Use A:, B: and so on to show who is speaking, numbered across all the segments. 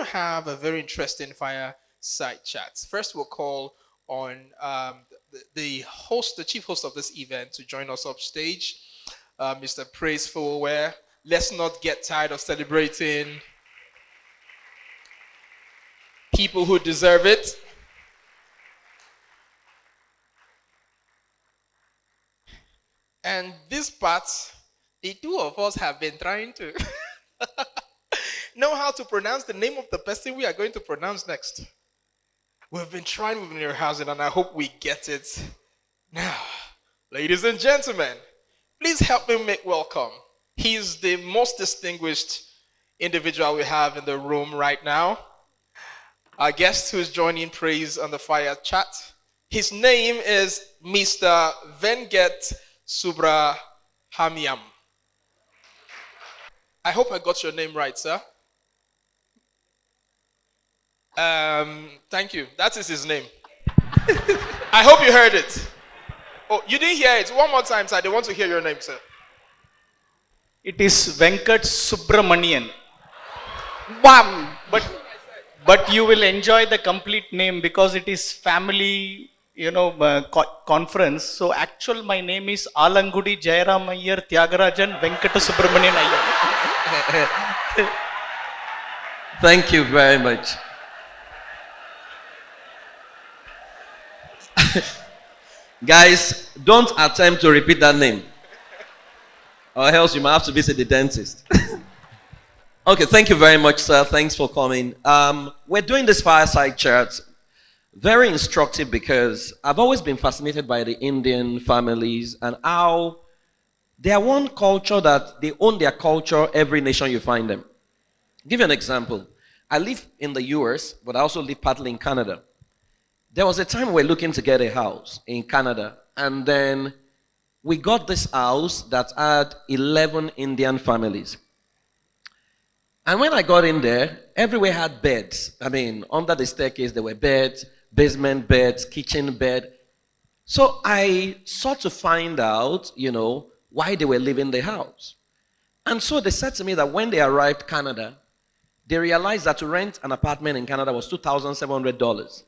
A: have a very interesting fireside chat. First, we'll call on the host, the chief host of this event, to join us up stage, Mr. Praise Fowowe. Let's not get tired of celebrating people who deserve it. And this part, the two of us have been trying to know how to pronounce the name of the person we are going to pronounce next. We've been trying, we've been rehearsing, and I hope we get it now. Ladies and gentlemen, please help me make welcome. He's the most distinguished individual we have in the room right now. Our guest who is joining Praise on the Fire chat. His name is Mr. Venket Subbrahmanyam. I hope I got your name right, sir. Thank you. That is his name. I hope you heard it. Oh, you didn't hear it. One more time, sir. They want to hear your name, sir.
B: It is Venket Subbrahmanyam.
A: Bam!
B: But you will enjoy the complete name because it is family, conference. So my name is Alangudi Jairam Iyer Tyagarajan Venkata Subramanian Iyer.
C: Thank you very much. Guys, don't attempt to repeat that name, or else you might have to visit the dentist. Okay, thank you very much, sir. Thanks for coming. We're doing this fireside chat. Very instructive because I've always been fascinated by the Indian families and how they are one culture that they own their culture every nation you find them. I'll give you an example. I live in the US, but I also live partly in Canada. There was a time we were looking to get a house in Canada, and then we got this house that had 11 Indian families. And when I got in there, everywhere had beds. I mean, under the staircase, there were beds, basement beds, kitchen bed. So I sought to find out, why they were living in the house. And so they said to me that when they arrived Canada, they realized that to rent an apartment in Canada was $2,700.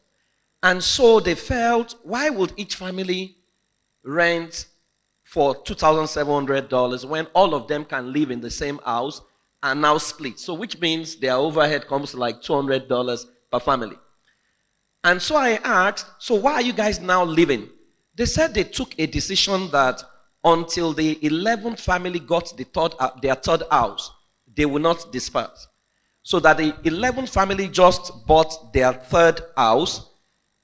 C: And so they felt, why would each family rent for $2,700 when all of them can live in the same house and now split? So which means their overhead comes to like $200 per family. And so I asked, so why are you guys now living? They said they took a decision that until the 11th family got their third house, they will not disperse. So that the 11th family just bought their third house,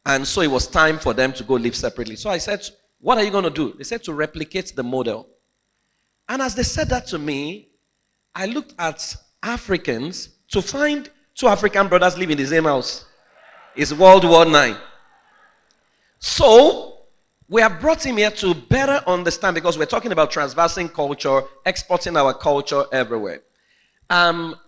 C: and so it was time for them to go live separately. So I said, what are you going to do? They said to replicate the model. And as they said that to me, I looked at Africans to find two African brothers live in the same house. It's World War IX. So we have brought him here to better understand, because we're talking about transversing culture, exporting our culture everywhere.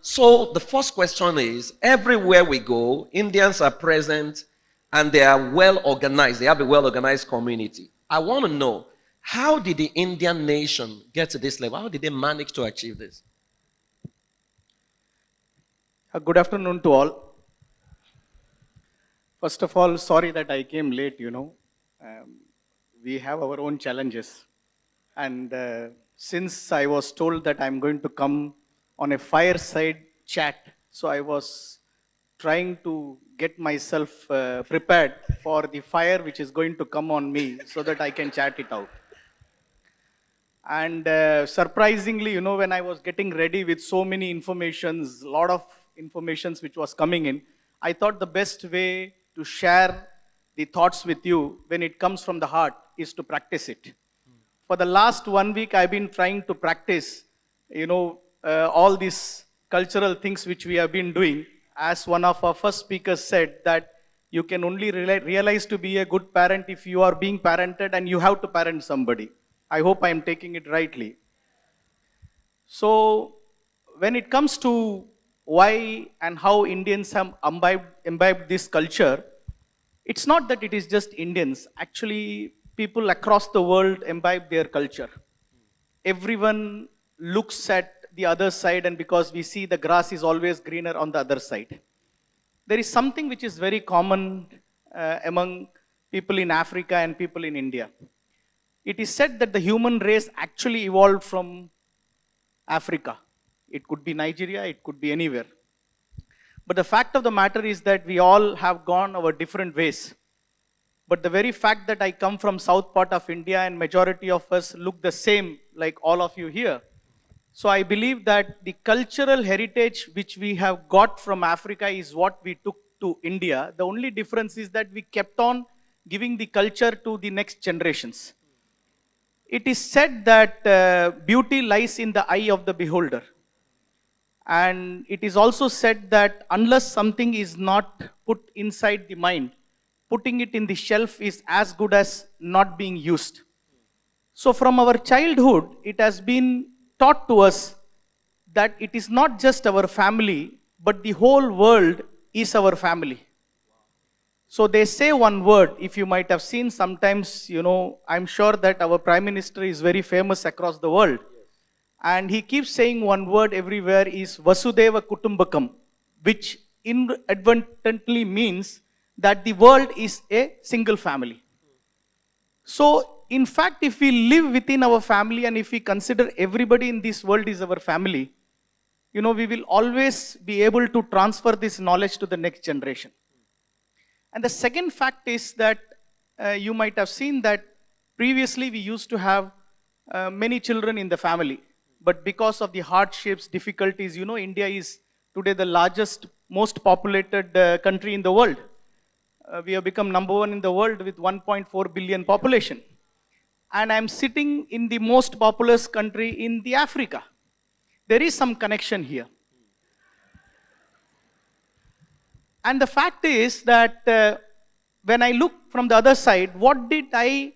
C: So the first question is, everywhere we go, Indians are present and they are well organized. They have a well organized community. I want to know, how did the Indian nation get to this level? How did they manage to achieve this?
B: Good afternoon to all. First of all, sorry that I came late, we have our own challenges. And since I was told that I'm going to come on a fireside chat, so I was trying to get myself prepared for the fire which is going to come on me so that I can chat it out. And surprisingly, when I was getting ready with so many informations, a lot of informations which was coming in, I thought the best way to share the thoughts with you when it comes from the heart is to practice it. For the last 1 week, I've been trying to practice, all these cultural things which we have been doing. As one of our first speakers said, that you can only realize to be a good parent if you are being parented and you have to parent somebody. I hope I am taking it rightly. So when it comes to why and how Indians have imbibed this culture, it's not that it is just Indians. Actually, people across the world imbibe their culture. Everyone looks at the other side, and because we see the grass is always greener on the other side. there is something which is very common among people in Africa and people in India. It is said that the human race actually evolved from Africa. It could be Nigeria, it could be anywhere. But the fact of the matter is that we all have gone our different ways. But the very fact that I come from south part of India and majority of us look the same like all of you here. So I believe that the cultural heritage which we have got from Africa is what we took to India. The only difference is that we kept on giving the culture to the next generations. It is said that beauty lies in the eye of the beholder. And it is also said that unless something is not put inside the mind, putting it in the shelf is as good as not being used. So from our childhood, it has been taught to us that it is not just our family, but the whole world is our family. So they say one word, if you might have seen sometimes, I'm sure that our Prime Minister is very famous across the world. And he keeps saying one word everywhere is Vasudeva Kutumbakam, which inadvertently means that the world is a single family. So, in fact, if we live within our family and if we consider everybody in this world is our family, we will always be able to transfer this knowledge to the next generation. And the second fact is that you might have seen that previously we used to have many children in the family. But because of the hardships, difficulties, India is today the largest, most populated country in the world. We have become number one in the world with 1.4 billion population. And I'm sitting in the most populous country in the Africa. There is some connection here. And the fact is that when I look from the other side, what did I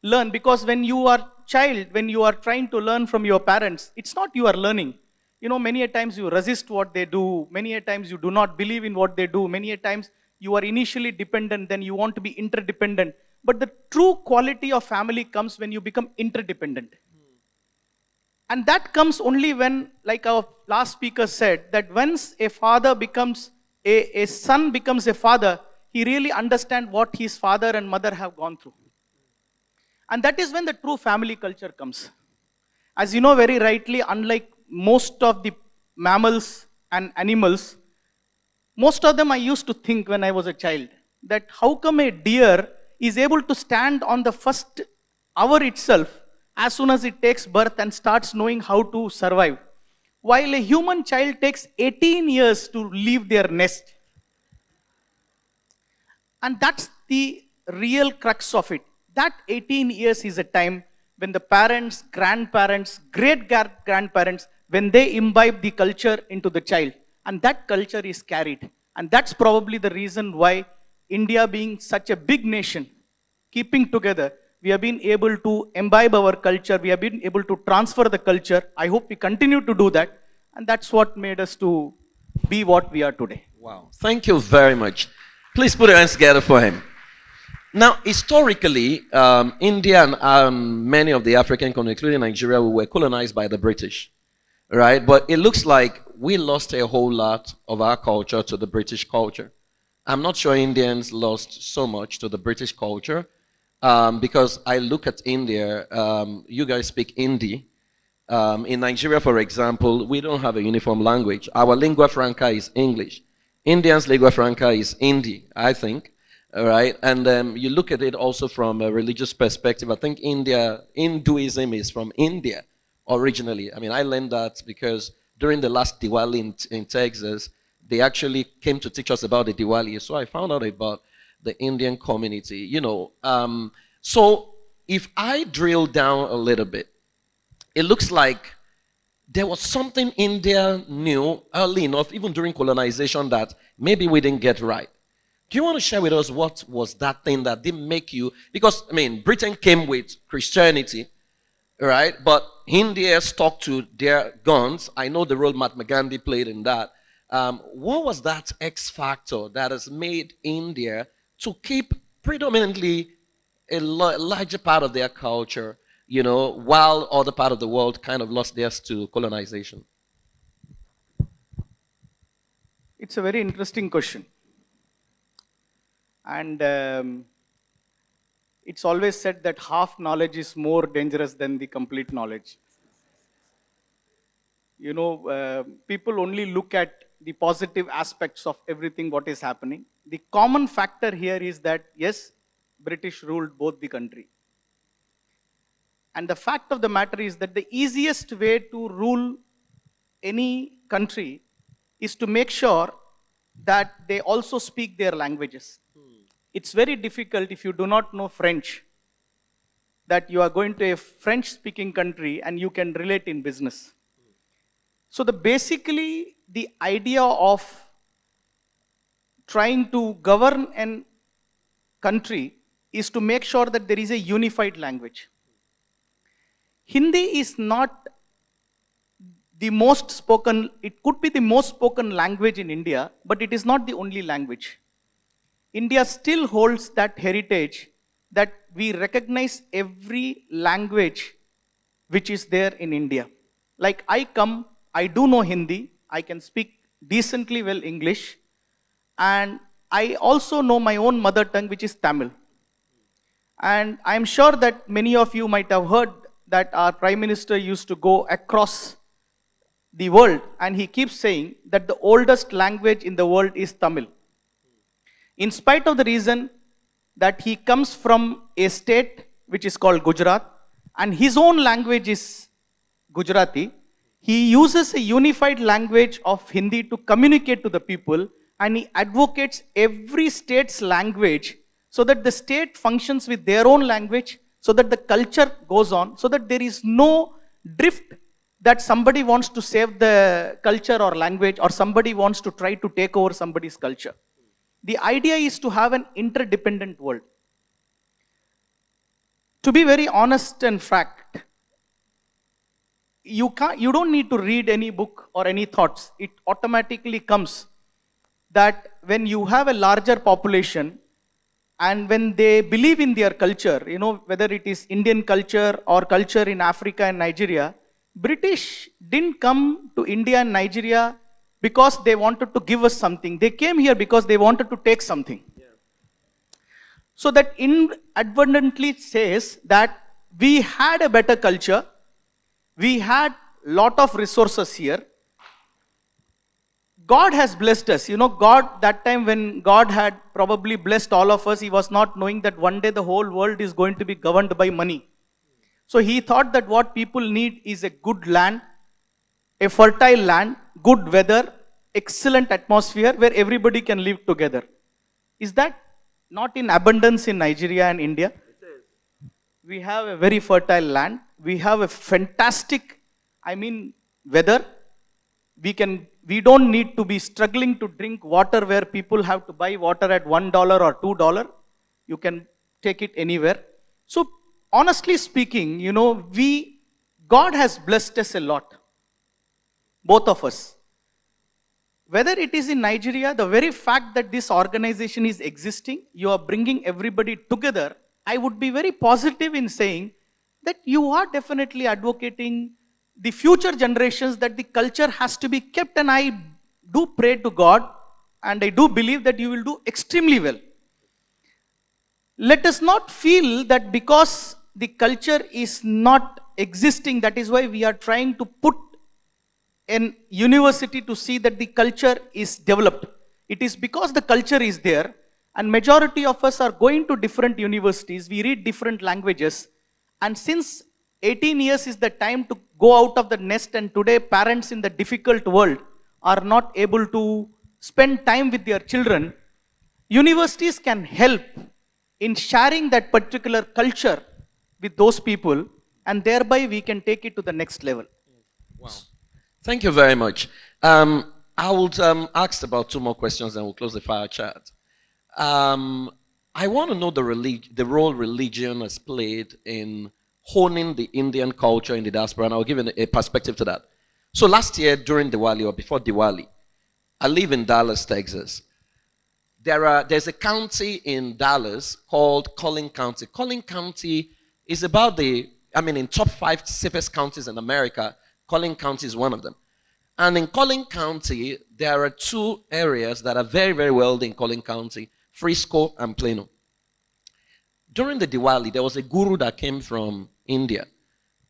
B: learn? Because when you are child, when you are trying to learn from your parents, it's not you are learning. Many a times you resist what they do. Many a times you do not believe in what they do. Many a times you are initially dependent, then you want to be interdependent. But the true quality of family comes when you become interdependent. And that comes only when, like our last speaker said, that once a father becomes, a son becomes a father, he really understands what his father and mother have gone through. And that is when the true family culture comes. As you know very rightly, unlike most of the mammals and animals, most of them I used to think when I was a child, that how come a deer is able to stand on the first hour itself as soon as it takes birth and starts knowing how to survive, while a human child takes 18 years to leave their nest. And that's the real crux of it. That 18 years is a time when the parents, grandparents, great-grandparents, when they imbibe the culture into the child. And that culture is carried. And that's probably the reason why India being such a big nation, keeping together, we have been able to imbibe our culture, we have been able to transfer the culture. I hope we continue to do that. And that's what made us to be what we are today.
C: Wow. Thank you very much. Please put your hands together for him. Now, historically, India and many of the African countries, including Nigeria, we were colonized by the British, right? But it looks like we lost a whole lot of our culture to the British culture. I'm not sure Indians lost so much to the British culture because I look at India, you guys speak Hindi. In Nigeria, for example, we don't have a uniform language. Our lingua franca is English. Indians' lingua franca is Hindi, I think. All right, and you look at it also from a religious perspective. I think Hinduism is from India originally. I mean, I learned that because during the last Diwali in Texas, they actually came to teach us about the Diwali. So I found out about the Indian community, So if I drill down a little bit, it looks like there was something India knew early enough, even during colonization, that maybe we didn't get right. Do you want to share with us what was that thing that didn't make you? Because, Britain came with Christianity, right? But India stuck to their guns. I know the role Mahatma Gandhi played in that. What was that X factor that has made India to keep predominantly a larger part of their culture, while other part of the world kind of lost theirs to colonization?
B: It's a very interesting question. And it's always said that half knowledge is more dangerous than the complete knowledge. People only look at the positive aspects of everything what is happening. The common factor here is that, yes, British ruled both the country. And the fact of the matter is that the easiest way to rule any country is to make sure that they also speak their languages. It's very difficult if you do not know French, that you are going to a French speaking country and you can relate in business. So basically the idea of trying to govern a country is to make sure that there is a unified language. Hindi is not the most spoken, it could be the most spoken language in India, but it is not the only language. India still holds that heritage that we recognize every language which is there in India. Like I do know Hindi, I can speak decently well English, and I also know my own mother tongue, which is Tamil. And I'm sure that many of you might have heard that our Prime Minister used to go across the world and he keeps saying that the oldest language in the world is Tamil. In spite of the reason that he comes from a state which is called Gujarat and his own language is Gujarati, he uses a unified language of Hindi to communicate to the people, and he advocates every state's language so that the state functions with their own language, so that the culture goes on, so that there is no drift that somebody wants to save the culture or language or somebody wants to try to take over somebody's culture. The idea is to have an interdependent world. To be very honest and fact, you don't need to read any book or any thoughts. It automatically comes that when you have a larger population and when they believe in their culture, whether it is Indian culture or culture in Africa and Nigeria, British didn't come to India and Nigeria because they wanted to give us something. They came here because they wanted to take something. Yeah. So that inadvertently says that we had a better culture, we had lot of resources here. God has blessed us. God, that time when God had probably blessed all of us, he was not knowing that one day the whole world is going to be governed by money. So he thought that what people need is a good land, a fertile land, good weather, excellent atmosphere where everybody can live together. Is that not in abundance in Nigeria and India? It is. We have a very fertile land. We have a fantastic, weather. We don't need to be struggling to drink water where people have to buy water at $1 or $2. You can take it anywhere. So honestly speaking, God has blessed us a lot. Both of us. Whether it is in Nigeria, the very fact that this organization is existing, you are bringing everybody together, I would be very positive in saying that you are definitely advocating the future generations that the culture has to be kept, and I do pray to God and I do believe that you will do extremely well. Let us not feel that because the culture is not existing, that is why we are trying to put an university to see that the culture is developed. It is because the culture is there, and majority of us are going to different universities, we read different languages, and since 18 years is the time to go out of the nest, and today parents in the difficult world are not able to spend time with their children, universities can help in sharing that particular culture with those people, and thereby we can take it to the next level.
C: Wow. Thank you very much. I would ask about 2 more questions and we'll close the fire chat. I want to know the role religion has played in honing the Indian culture in the diaspora, and I'll give you a perspective to that. So last year during Diwali or before Diwali, I live in Dallas, Texas. There's a county in Dallas called Collin County. Collin County is about in top 5 safest counties in America, Collin County is one of them. And in Collin County, there are 2 areas that are very, very wealthy in Collin County. Frisco, and Plano. During the Diwali, there was a guru that came from India,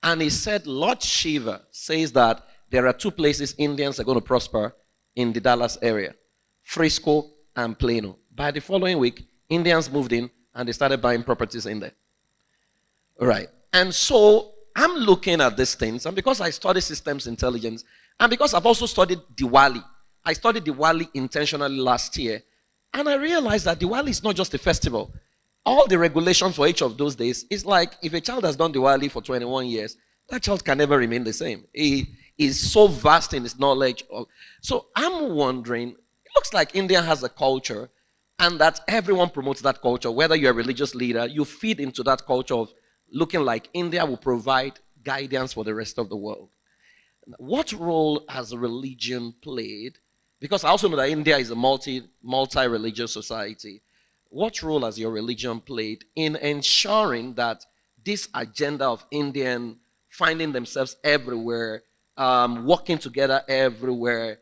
C: and he said Lord Shiva says that there are two places Indians are going to prosper in the Dallas area, Frisco and Plano. By the following week, Indians moved in and they started buying properties in there. All right. And so I'm looking at these things, and because I study systems intelligence, and because I've also studied Diwali, I studied Diwali intentionally last year, and I realized that Diwali is not just a festival. All the regulations for each of those days is like if a child has done Diwali for 21 years, that child can never remain the same. He is so vast in his knowledge. So I'm wondering, it looks like India has a culture, and that everyone promotes that culture. Whether you're a religious leader, you feed into that culture of looking like India will provide guidance for the rest of the world. What role has religion played? Because I also know that India is a multi-religious society. What role has your religion played in ensuring that this agenda of Indian finding themselves everywhere, working together everywhere,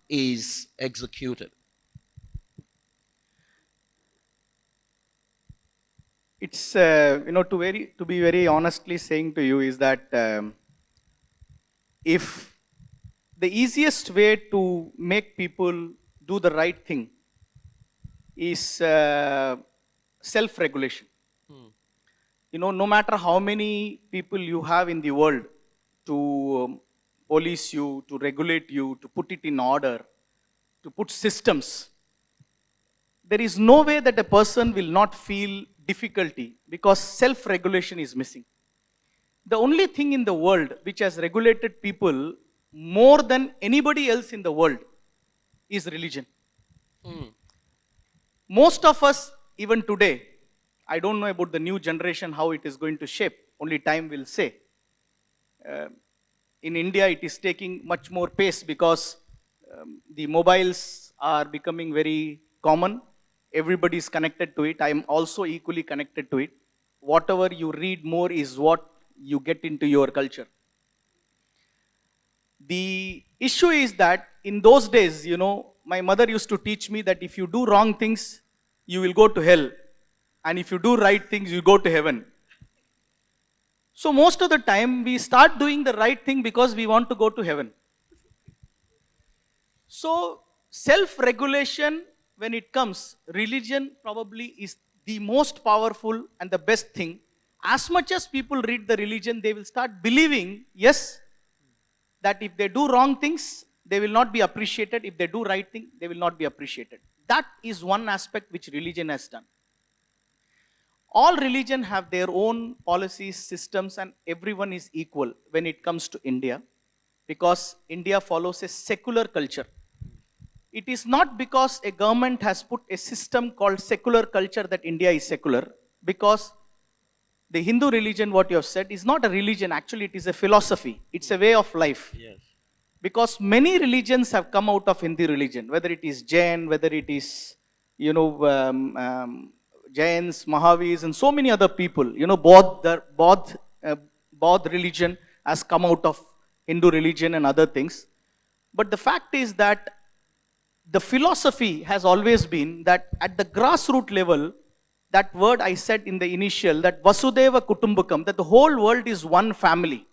C: is executed?
B: It's to be very honestly saying to you is that if the easiest way to make people do the right thing is self-regulation. No matter how many people you have in the world to police you, to regulate you, to put it in order, to put systems, there is no way that a person will not feel difficulty because self-regulation is missing. The only thing in the world which has regulated people more than anybody else in the world is religion. Most of us, even today, I don't know about the new generation, how it is going to shape, only time will say. In India, it is taking much more pace because the mobiles are becoming very common. Everybody is connected to it. I am also equally connected to it. Whatever you read more is what you get into your culture. The issue is that in those days, my mother used to teach me that if you do wrong things, you will go to hell. And if you do right things, you go to heaven. So most of the time, we start doing the right thing because we want to go to heaven. So self-regulation, when it comes, religion probably is the most powerful and the best thing. As much as people read the religion, they will start believing, yes, that if they do wrong things, they will not be appreciated. If they do right thing, they will not be appreciated. That is one aspect which religion has done. All religion have their own policies, systems, and everyone is equal when it comes to India, because India follows a secular culture. It is not because a government has put a system called secular culture that India is secular, because the Hindu religion, what you have said, is not a religion. Actually, it is a philosophy. It's a way of life.
C: Yes.
B: Because many religions have come out of Hindu religion, whether it is Jain, whether it is, Jains, Mahavis, and so many other people. Bodh religion has come out of Hindu religion and other things. But the fact is that the philosophy has always been that at the grassroots level, that word I said in the initial, that Vasudeva Kutumbakam, that the whole world is one family,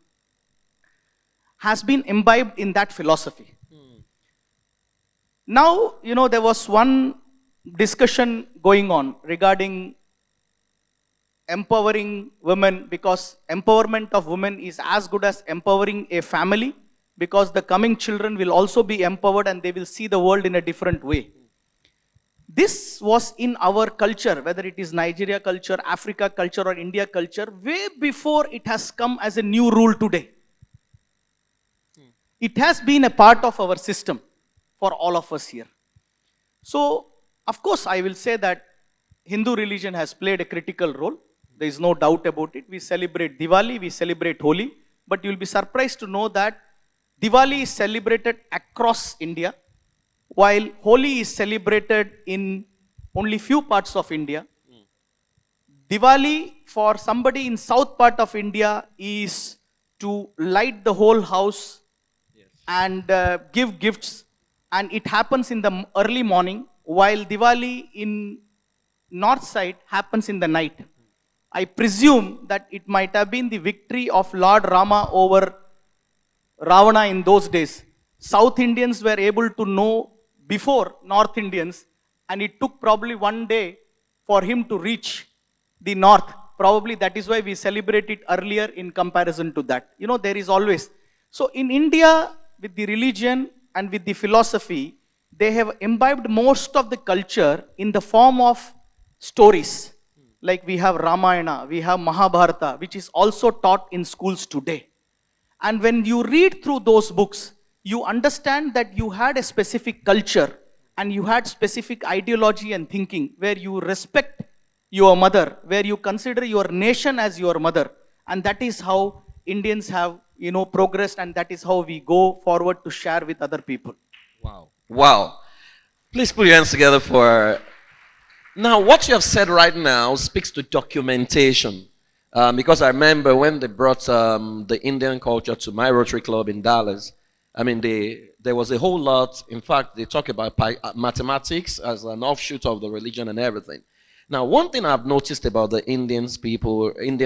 B: has been imbibed in that philosophy. Now, there was one discussion going on regarding empowering women, because empowerment of women is as good as empowering a family, because the coming children will also be empowered and they will see the world in a different way. This was in our culture, whether it is Nigeria culture, Africa culture, or India culture, way before it has come as a new rule today. It has been a part of our system for all of us here. So, of course, I will say that Hindu religion has played a critical role. There is no doubt about it. We celebrate Diwali, we celebrate Holi, but you will be surprised to know that Diwali is celebrated across India, while Holi is celebrated in only few parts of India. Diwali for somebody in south part of India is to light the whole house and give gifts, and it happens in the early morning, while Diwali in north side happens in the night. I presume that it might have been the victory of Lord Rama over Ravana in those days. South Indians were able to know before North Indians, and it took probably one day for him to reach the north. Probably that is why we celebrate it earlier in comparison to that. You know, there is always. So in India, with the religion and with the philosophy, they have imbibed most of the culture in the form of stories. Like we have Ramayana, we have Mahabharata, which is also taught in schools today. And when you read through those books, you understand that you had a specific culture and you had specific ideology and thinking where you respect your mother, where you consider your nation as your mother. And that is how Indians have, progressed, and that is how we go forward to share with other people.
C: Wow. Wow. Please put your hands together for. Now, what you have said right now speaks to documentation. Because I remember when they brought the Indian culture to my Rotary Club in Dallas, I mean, there was a whole lot. In fact, they talk about mathematics as an offshoot of the religion and everything. Now, one thing I've noticed about the Indian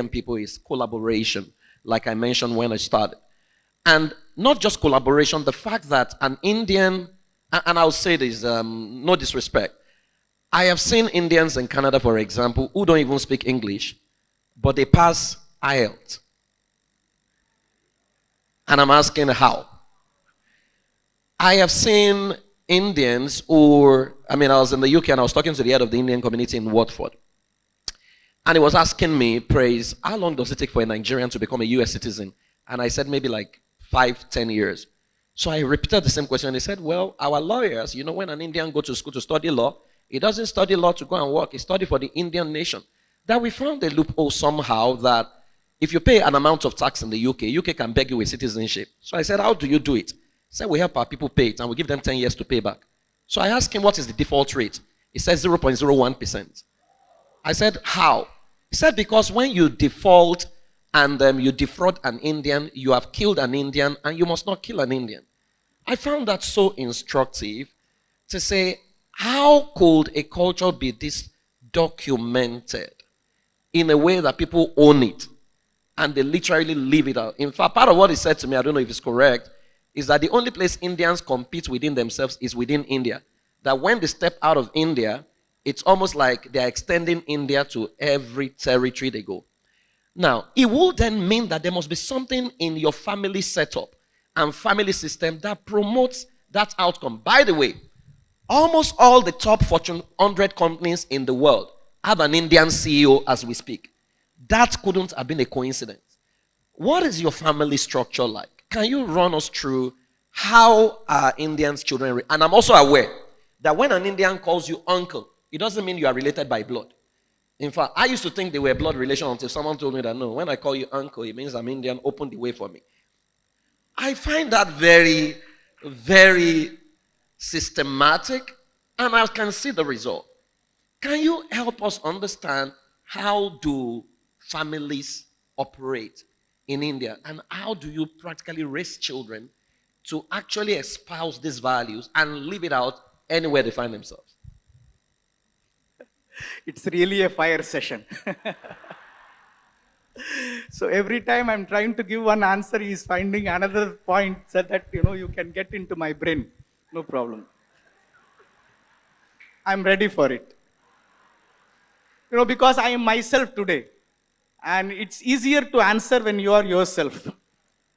C: people is collaboration, like I mentioned when I started. And not just collaboration, the fact that an Indian, and I'll say this, no disrespect, I have seen Indians in Canada, for example, who don't even speak English, but they pass IELTS. And I'm asking how. I have seen Indians who, I was in the UK and I was talking to the head of the Indian community in Watford. And he was asking me, Praise, how long does it take for a Nigerian to become a US citizen? And I said maybe like 5-10 years. So I repeated the same question. He said, well, our lawyers, when an Indian goes to school to study law, he doesn't study law to go and work. He studies for the Indian nation. That we found a loophole somehow that if you pay an amount of tax in the UK can beg you with citizenship. So I said, how do you do it? He said, we help our people pay it and we give them 10 years to pay back. So I asked him, what is the default rate? He said 0.01%. I said, how? He said, because when you default and you defraud an Indian, you have killed an Indian and you must not kill an Indian. I found that so instructive to say, how could a culture be this documented in a way that people own it and they literally live it out? In fact, part of what he said to me, I don't know if it's correct, is that the only place Indians compete within themselves is within India. That when they step out of India, it's almost like they're extending India to every territory they go. Now, it will then mean that there must be something in your family setup and family system that promotes that outcome. By the way, almost all the top Fortune 100 companies in the world have an Indian CEO as we speak. That couldn't have been a coincidence. What is your family structure like? Can you run us through how are Indians' children? And I'm also aware that when an Indian calls you uncle, it doesn't mean you are related by blood. In fact, I used to think they were blood relation until someone told me that no, when I call you uncle, it means I'm Indian, open the way for me. I find that very, very systematic, and I can see the result. Can you help us understand how do families operate in India, and how do you practically raise children to actually espouse these values and live it out anywhere they find themselves?
B: It's really a fire session. So every time I'm trying to give one answer, he's finding another point so that you can get into my brain. No problem. I'm ready for it. Because I am myself today. And it's easier to answer when you are yourself.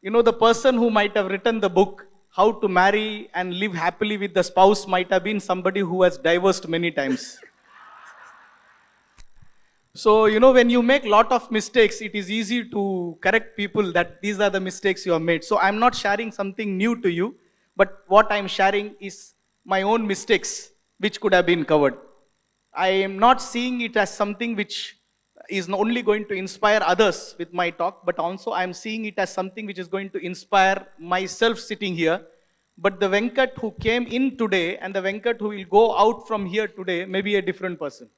B: The person who might have written the book, How to Marry and Live Happily with the Spouse, might have been somebody who has divorced many times. So, when you make a lot of mistakes, it is easy to correct people that these are the mistakes you have made. So, I'm not sharing something new to you, but what I'm sharing is my own mistakes, which could have been covered. I am not seeing it as something which is not only going to inspire others with my talk, but also I'm seeing it as something which is going to inspire myself sitting here. But the Venkat who came in today and the Venkat who will go out from here today may be a different person.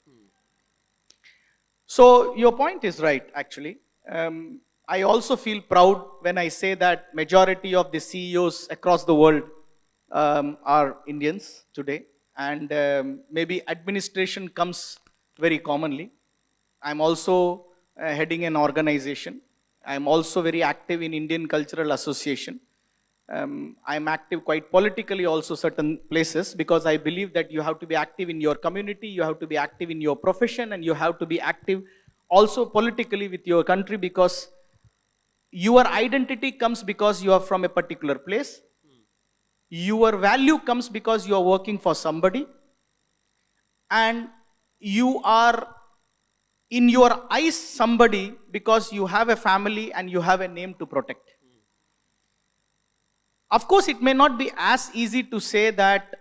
B: So your point is right, actually. I also feel proud when I say that majority of the CEOs across the world are Indians today. and maybe administration comes very commonly. I'm also heading an organization. I'm also very active in Indian Cultural Association. I'm active quite politically also certain places, because I believe that you have to be active in your community, you have to be active in your profession, and you have to be active also politically with your country, because your identity comes because you are from a particular place. Your value comes because you are working for somebody, and you are in your eyes somebody because you have a family and you have a name to protect. Of course, it may not be as easy to say that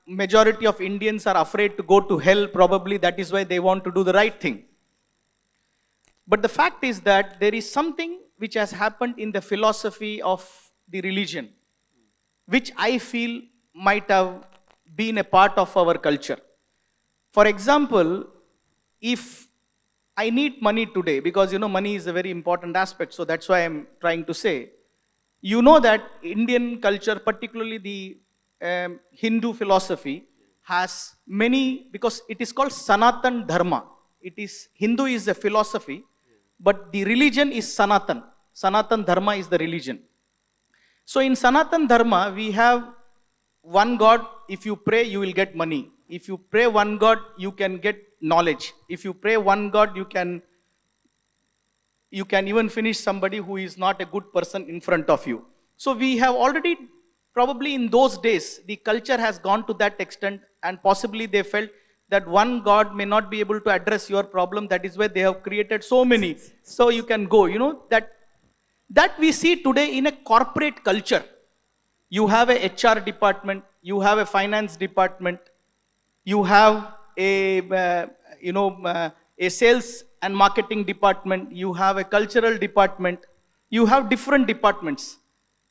B: majority of Indians are afraid to go to hell. Probably that is why they want to do the right thing. But the fact is that there is something which has happened in the philosophy of the religion, which I feel might have been a part of our culture. For example, if I need money today, because money is a very important aspect, so that's why I'm trying to say, that Indian culture, particularly the Hindu philosophy, has many, because it is called Sanatan Dharma. Hindu is a philosophy, but the religion is Sanatan. Sanatan Dharma is the religion. So in Sanatan Dharma, we have one God. If you pray, you will get money. If you pray one God, you can get knowledge. If you pray one God, you can even finish somebody who is not a good person in front of you. So we have already, probably in those days, the culture has gone to that extent, and possibly they felt that one God may not be able to address your problem. That is why they have created so many. So you can go, that we see today in a corporate culture. You have a HR department, you have a finance department, you have a sales and marketing department, you have a cultural department, you have different departments.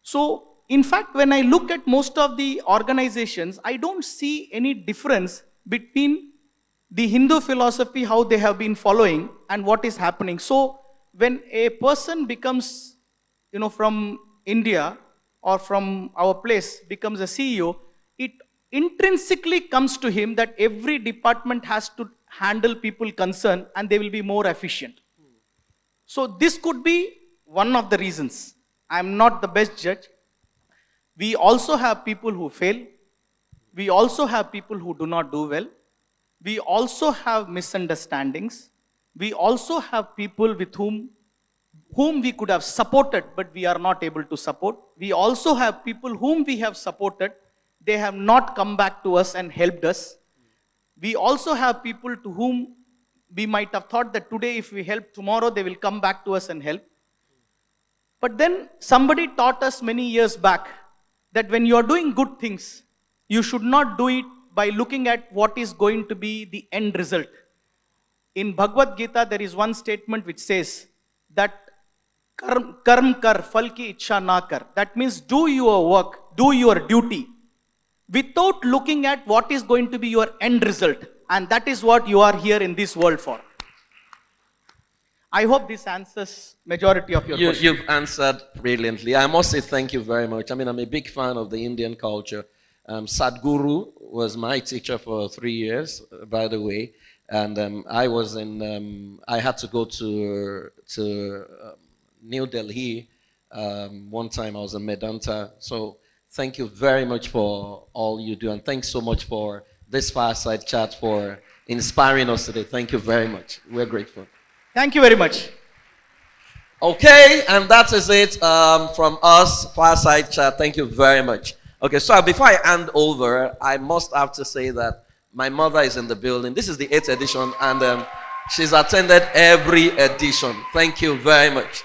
B: So, in fact, when I look at most of the organizations, I don't see any difference between the Hindu philosophy, how they have been following, and what is happening. So, when a person becomes, from India or from our place, becomes a CEO, it intrinsically comes to him that every department has to handle people concerned and they will be more efficient. So this could be one of the reasons. I'm not the best judge. We also have people who fail. We also have people who do not do well. We also have misunderstandings. We also have people with whom we could have supported, but we are not able to support. We also have people whom we have supported. They have not come back to us and helped us. We also have people to whom we might have thought that today if we help, tomorrow they will come back to us and help. But then somebody taught us many years back that when you are doing good things, you should not do it by looking at what is going to be the end result. In Bhagavad Gita, there is one statement which says that karm kar, phal ki ichha na kar. That means do your work, do your duty, without looking at what is going to be your end result. And that is what you are here in this world for. I hope this answers majority of your questions.
C: You've answered brilliantly. I must say thank you very much. I mean, I'm a big fan of the Indian culture. Sadhguru was my teacher for 3 years, by the way. And I had to go to New Delhi one time. I was in Medanta. So thank you very much for all you do. And thanks so much for this fireside chat, for inspiring us today. Thank you very much. We're grateful.
B: Thank you very much.
C: Okay, and that is it from us, Fireside Chat. Thank you very much. Okay, so before I hand over, I must have to say that my mother is in the building. This is the 8th edition, and she's attended every edition. Thank you very much.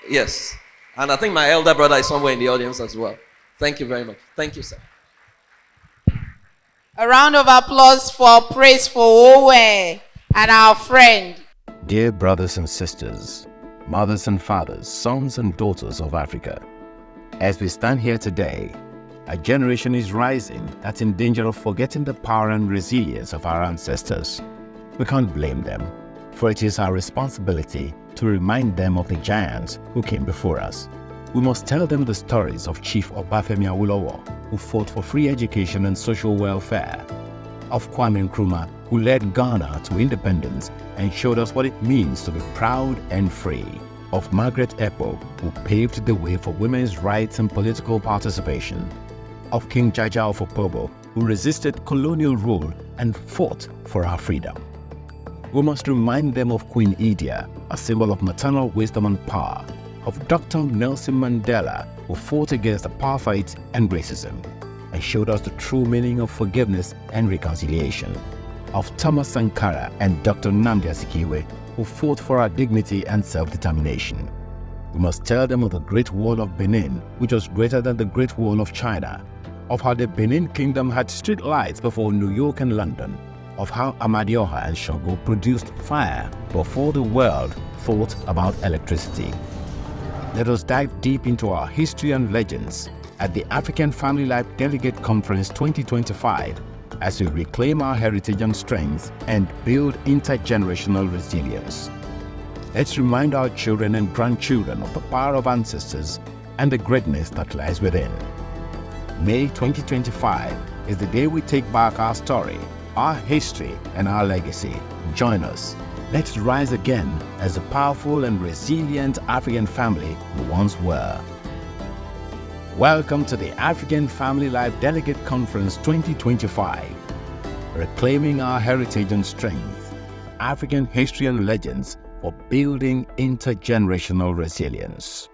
C: Yes, and I think my elder brother is somewhere in the audience as well. Thank you very much. Thank you, sir.
D: A round of applause for Praise Fowowe and our friend.
E: Dear brothers and sisters, mothers and fathers, sons and daughters of Africa, as we stand here today, a generation is rising that's in danger of forgetting the power and resilience of our ancestors. We can't blame them, for it is our responsibility to remind them of the giants who came before us. We must tell them the stories of Chief Obafemi Awolowo, who fought for free education and social welfare, of Kwame Nkrumah, who led Ghana to independence and showed us what it means to be proud and free, of Margaret Epo, who paved the way for women's rights and political participation, of King Jaja of Opobo, who resisted colonial rule and fought for our freedom. We must remind them of Queen Idia, a symbol of maternal wisdom and power, of Dr. Nelson Mandela, who fought against apartheid and racism and showed us the true meaning of forgiveness and reconciliation, of Thomas Sankara and Dr. Nnamdi Azikiwe, who fought for our dignity and self-determination. We must tell them of the Great Wall of Benin, which was greater than the Great Wall of China, of how the Benin Kingdom had street lights before New York and London, of how Amadioha and Shogo produced fire before the world thought about electricity. Let us dive deep into our history and legends at the African Family Life Delegate Conference 2025 as we reclaim our heritage and strengths and build intergenerational resilience. Let's remind our children and grandchildren of the power of ancestors and the greatness that lies within. May 2025 is the day we take back our story, our history, and our legacy. Join us. Let's rise again as a powerful and resilient African family we once were. Welcome to the African Family Life Delegate Conference 2025, reclaiming our heritage and strength, African history and legends for building intergenerational resilience.